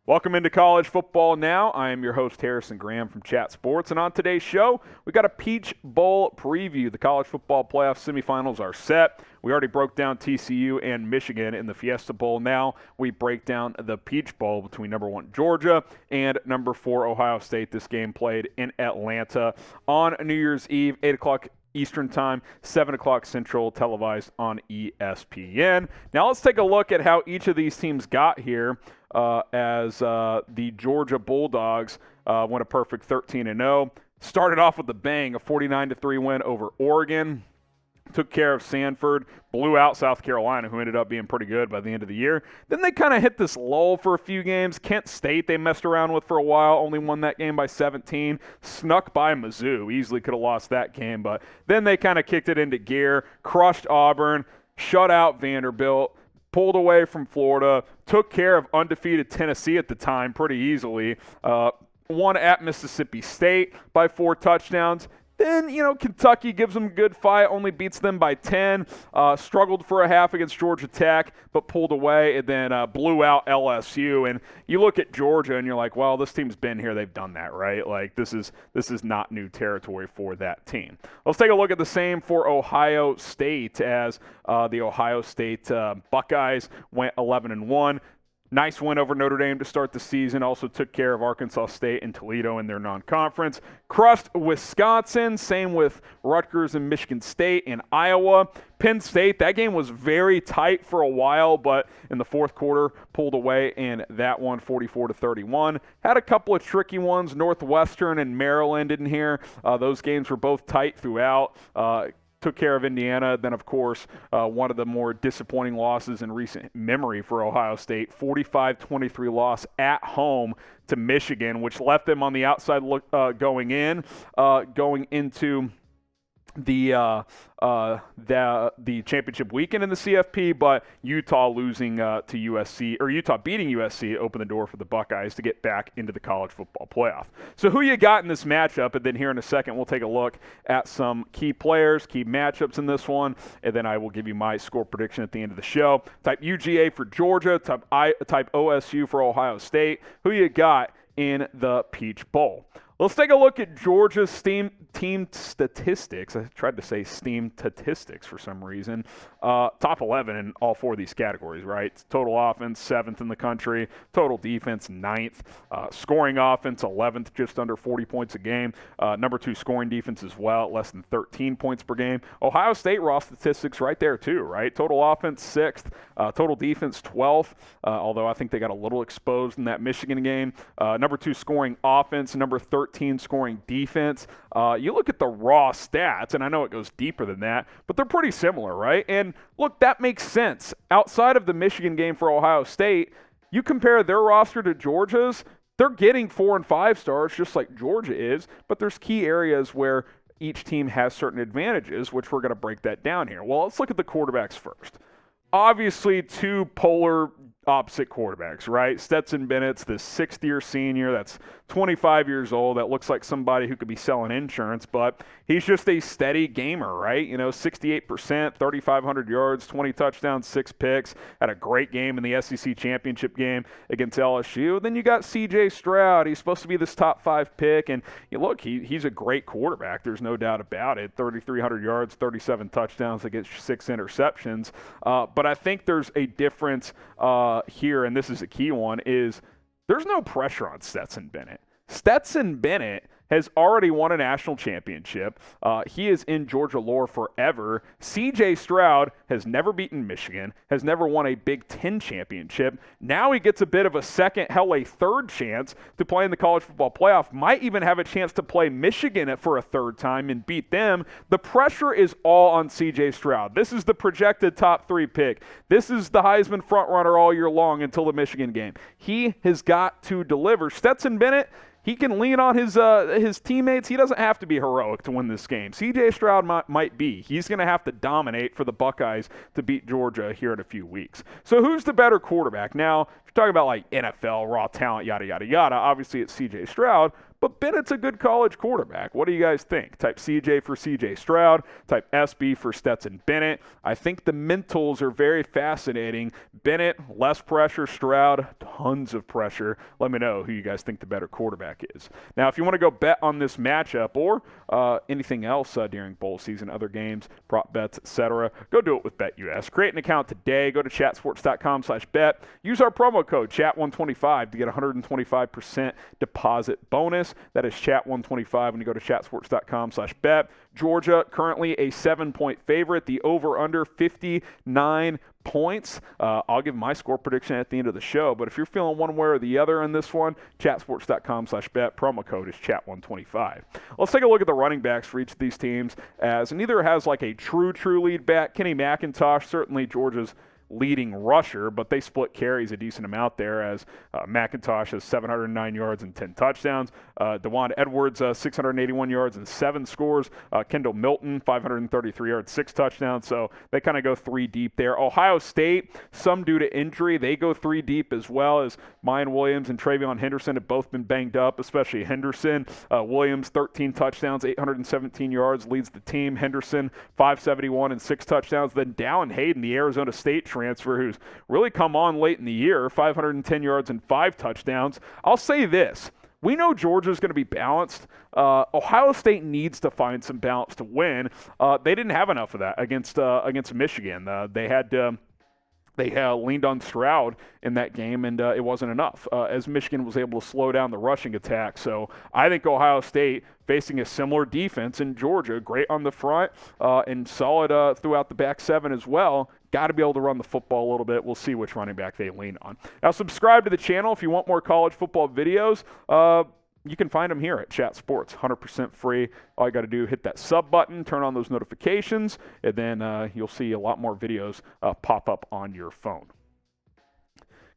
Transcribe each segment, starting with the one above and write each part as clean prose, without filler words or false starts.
Welcome into College Football Now. I am your host, Harrison Graham from Chat Sports, and on today's show, we got a Peach Bowl preview. The College Football Playoff semifinals are set. We already broke down TCU and Michigan in the Fiesta Bowl. Now we break down the Peach Bowl between number 1 Georgia and number 4 Ohio State. This game played in Atlanta on New Year's Eve, 8 o'clock Eastern Time, 7 o'clock Central, televised on ESPN. Now let's take a look at how each of these teams got here as the Georgia Bulldogs went a perfect 13-0. Started off with a bang, a 49-3 win over Oregon. Took care of Sanford, blew out South Carolina, who ended up being pretty good by the end of the year. Then they kind of hit this lull for a few games. Kent State they messed around with for a while, only won that game by 17. Snuck by Mizzou, easily could have lost that game, but then they kind of kicked it into gear, crushed Auburn, shut out Vanderbilt, pulled away from Florida, took care of undefeated Tennessee at the time pretty easily, won at Mississippi State by 4 touchdowns. Then, Kentucky gives them a good fight, only beats them by 10, struggled for a half against Georgia Tech, but pulled away, and then blew out LSU. And you look at Georgia, and you're like, well, this team's been here. They've done that, right? Like, this is not new territory for that team. Let's take a look at the same for Ohio State, as the Ohio State Buckeyes went 11-1. Nice win over Notre Dame to start the season. Also took care of Arkansas State and Toledo in their non-conference. Crushed Wisconsin. Same with Rutgers and Michigan State and Iowa. Penn State, that game was very tight for a while, but in the fourth quarter pulled away in that one, 44-31. Had a couple of tricky ones. Northwestern and Maryland in here. Those games were both tight throughout. Took care of Indiana. Then, of course, one of the more disappointing losses in recent memory for Ohio State, 45-23 loss at home to Michigan, which left them on the outside going into the championship weekend in the CFP, but Utah losing to USC, or Utah beating USC, opened the door for the Buckeyes to get back into the college football playoff. So who you got in this matchup? And then here in a second, we'll take a look at some key players, key matchups in this one, and then I will give you my score prediction at the end of the show. Type UGA for Georgia, type OSU for Ohio State. Who you got in the Peach Bowl? Let's take a look at Georgia's team statistics. I tried to say steam statistics for some reason. Top 11 in all 4 of these categories, right? Total offense, 7th in the country. Total defense, 9th. Scoring offense, 11th, just under 40 points a game. Number 2 scoring defense as well, less than 13 points per game. Ohio State raw statistics right there too, right? Total offense, 6th. Total defense, 12th, although I think they got a little exposed in that Michigan game. Number 2 scoring offense, number 13 scoring defense. You look at the raw stats, and I know it goes deeper than that, but they're pretty similar, right? And look, that makes sense. Outside of the Michigan game for Ohio State, you compare their roster to Georgia's, they're getting 4 and 5 stars just like Georgia is, but there's key areas where each team has certain advantages, which we're going to break that down here. Well, let's look at the quarterbacks first. Obviously, 2 polar opposite quarterbacks, right? Stetson Bennett's the 6th-year senior that's 25 years old. That looks like somebody who could be selling insurance, but he's just a steady gamer, right? 68%, 3,500 yards, 20 touchdowns, 6 picks. Had a great game in the SEC championship game against LSU. Then you got C.J. Stroud. He's supposed to be this top 5 pick, and look, he's a great quarterback. There's no doubt about it. 3,300 yards, 37 touchdowns against 6 interceptions. But I think there's a difference here, and this is a key one, is there's no pressure on Stetson Bennett. Stetson Bennett has already won a national championship. He is in Georgia lore forever. C.J. Stroud has never beaten Michigan, has never won a Big Ten championship. Now he gets a bit of a second, hell, a third chance to play in the college football playoff. Might even have a chance to play Michigan for a third time and beat them. The pressure is all on C.J. Stroud. This is the projected top 3 pick. This is the Heisman frontrunner all year long until the Michigan game. He has got to deliver. Stetson Bennett, he can lean on his teammates. He doesn't have to be heroic to win this game. C.J. Stroud might be. He's going to have to dominate for the Buckeyes to beat Georgia here in a few weeks. So who's the better quarterback? Now, if you're talking about like NFL, raw talent, yada, yada, yada, obviously it's C.J. Stroud. but Bennett's a good college quarterback. What do you guys think? Type C.J. for C.J. Stroud, type S.B. for Stetson Bennett. I think the mentals are very fascinating. Bennett, less pressure. Stroud, tons of pressure. Let me know who you guys think the better quarterback is. Now, if you want to go bet on this matchup or anything else during bowl season, other games, prop bets, etc., go do it with BetUS. Create an account today. Go to chatsports.com/bet. Use our promo code CHAT125 to get a 125% deposit bonus. That is CHAT125 when you go to chatsports.com/bet. Georgia, currently a 7-point favorite. The over-under 59 points. I'll give my score prediction at the end of the show, but if you're feeling one way or the other in this one, chatsports.com/bet. Promo code is chat125. Let's take a look at the running backs for each of these teams, as neither has like a true lead back. Kenny McIntosh, certainly Georgia's leading rusher, but they split carries a decent amount there, as McIntosh has 709 yards and 10 touchdowns. DeJuan Edwards, 681 yards and 7 scores. Kendall Milton, 533 yards, 6 touchdowns. So they kind of go 3 deep there. Ohio State, some due to injury, they go 3 deep as well, as Mayan Williams and Travion Henderson have both been banged up, especially Henderson. Williams, 13 touchdowns, 817 yards, leads the team. Henderson, 571 and 6 touchdowns. Then Dallin Hayden, the Arizona State transfer, who's really come on late in the year, 510 yards and 5 touchdowns. I'll say this. We know Georgia's going to be balanced. Ohio State needs to find some balance to win. They didn't have enough of that against Michigan. They leaned on Stroud in that game, and it wasn't enough, as Michigan was able to slow down the rushing attack. So I think Ohio State, facing a similar defense in Georgia, great on the front and solid throughout the back seven as well, got to be able to run the football a little bit. We'll see which running back they lean on. Now, subscribe to the channel if you want more college football videos. You can find them here at Chat Sports, 100% free. All you got to do, hit that sub button, turn on those notifications, and then you'll see a lot more videos pop up on your phone.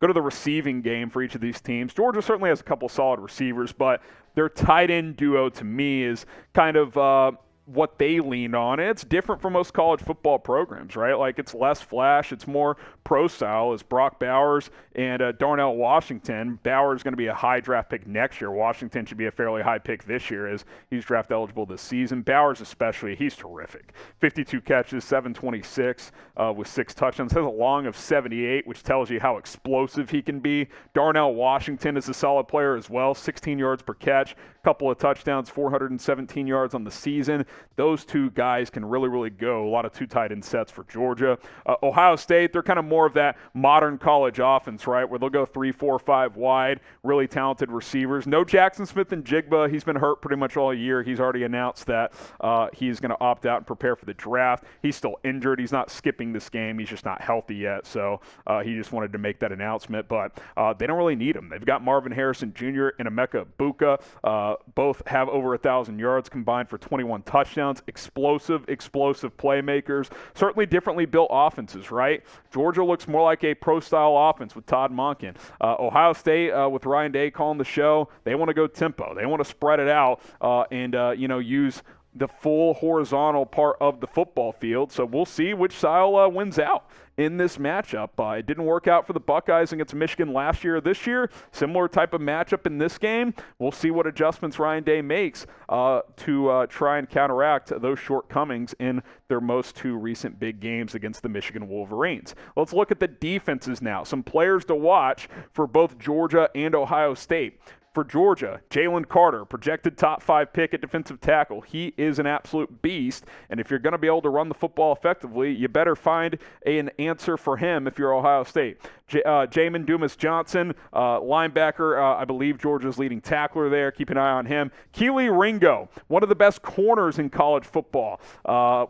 Go to the receiving game for each of these teams. Georgia certainly has a couple solid receivers, but their tight end duo to me is kind of what they lean on. And it's different from most college football programs, right? Like, it's less flash, it's more pro style, as Brock Bowers and Darnell Washington. Bowers is going to be a high draft pick next year. Washington should be a fairly high pick this year, as he's draft eligible this season. Bowers especially, he's terrific. 52 catches, 726 with 6 touchdowns. Has a long of 78, which tells you how explosive he can be. Darnell Washington is a solid player as well, 16 yards per catch, couple of touchdowns, 417 yards on the season. Those two guys can really go. A lot of 2 tight end sets for Georgia. Ohio State, they're kind of more of that modern college offense, right, where they'll go 3, 4, 5 wide, really talented receivers. No Jackson Smith and Jigba. He's been hurt pretty much all year. He's already announced that he's going to opt out and prepare for the draft. He's still injured. He's not skipping this game. He's just not healthy yet, so he just wanted to make that announcement. But they don't really need him. They've got Marvin Harrison Jr. and Emeka Buka. Both have over 1,000 yards combined for 21 touchdowns. Explosive playmakers. Certainly differently built offenses, right? Georgia looks more like a pro-style offense with Todd Monken. Ohio State, with Ryan Day calling the show, they want to go tempo. They want to spread it out and use the full horizontal part of the football field. So we'll see which style wins out in this matchup. It didn't work out for the Buckeyes against Michigan last year or this year. Similar type of matchup in this game. We'll see what adjustments Ryan Day makes to try and counteract those shortcomings in their most 2 recent big games against the Michigan Wolverines. Let's look at the defenses now. Some players to watch for both Georgia and Ohio State. For Georgia, Jalen Carter, projected top 5 pick at defensive tackle. He is an absolute beast, and if you're going to be able to run the football effectively, you better find an answer for him if you're Ohio State. Jamin Dumas-Johnson, linebacker, I believe Georgia's leading tackler there. Keep an eye on him. Keely Ringo, one of the best corners in college football.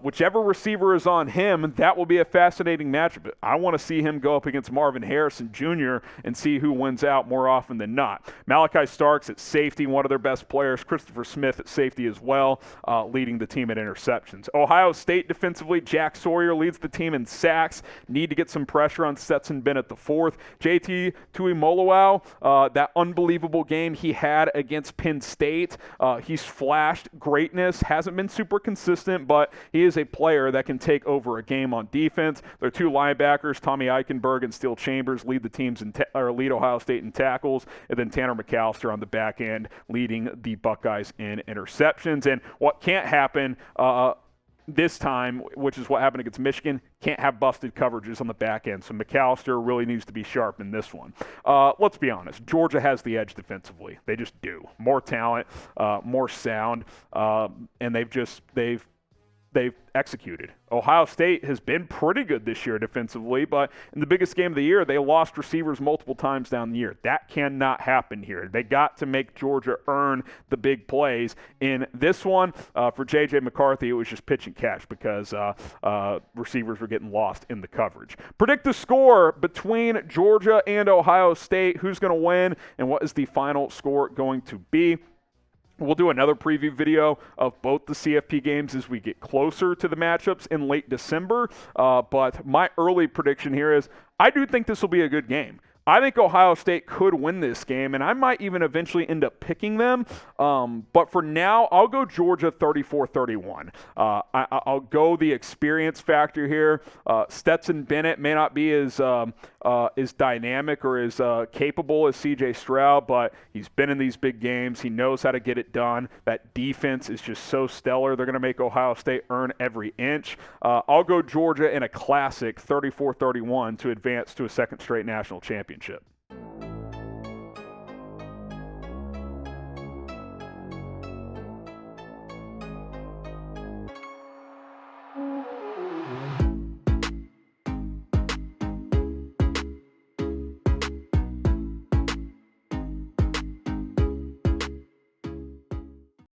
Whichever receiver is on him, that will be a fascinating matchup. I want to see him go up against Marvin Harrison Jr. and see who wins out more often than not. Malachi Starks at safety, one of their best players. Christopher Smith at safety as well, leading the team at interceptions. Ohio State defensively, Jack Sawyer leads the team in sacks. Need to get some pressure on Stetson Bennett, the 4th. JT Tuimoloau, that unbelievable game he had against Penn State. He's flashed greatness, hasn't been super consistent, but he is a player that can take over a game on defense. Their 2 linebackers, Tommy Eichenberg and Steele Chambers, lead the teams lead Ohio State in tackles, and then Tanner McAllister on the back end leading the Buckeyes in interceptions. And what can't happen this time, which is what happened against Michigan, can't have busted coverages on the back end. So McAllister really needs to be sharp in this one. Let's be honest. Georgia has the edge defensively. They just do. More talent, more sound, and they've executed. Ohio State has been pretty good this year defensively, but in the biggest game of the year, they lost receivers multiple times down the year. That cannot happen here. They got to make Georgia earn the big plays. In this one, for J.J. McCarthy, it was just pitch and catch because receivers were getting lost in the coverage. Predict the score between Georgia and Ohio State. Who's going to win, and what is the final score going to be? We'll do another preview video of both the CFP games as we get closer to the matchups in late December. But my early prediction here is I do think this will be a good game. I think Ohio State could win this game, and I might even eventually end up picking them. But for now, I'll go Georgia 34-31. I'll go the experience factor here. Stetson Bennett may not be as dynamic or as capable as C.J. Stroud, but he's been in these big games. He knows how to get it done. That defense is just so stellar. They're going to make Ohio State earn every inch. I'll go Georgia in a classic 34-31 to advance to a second straight national championship.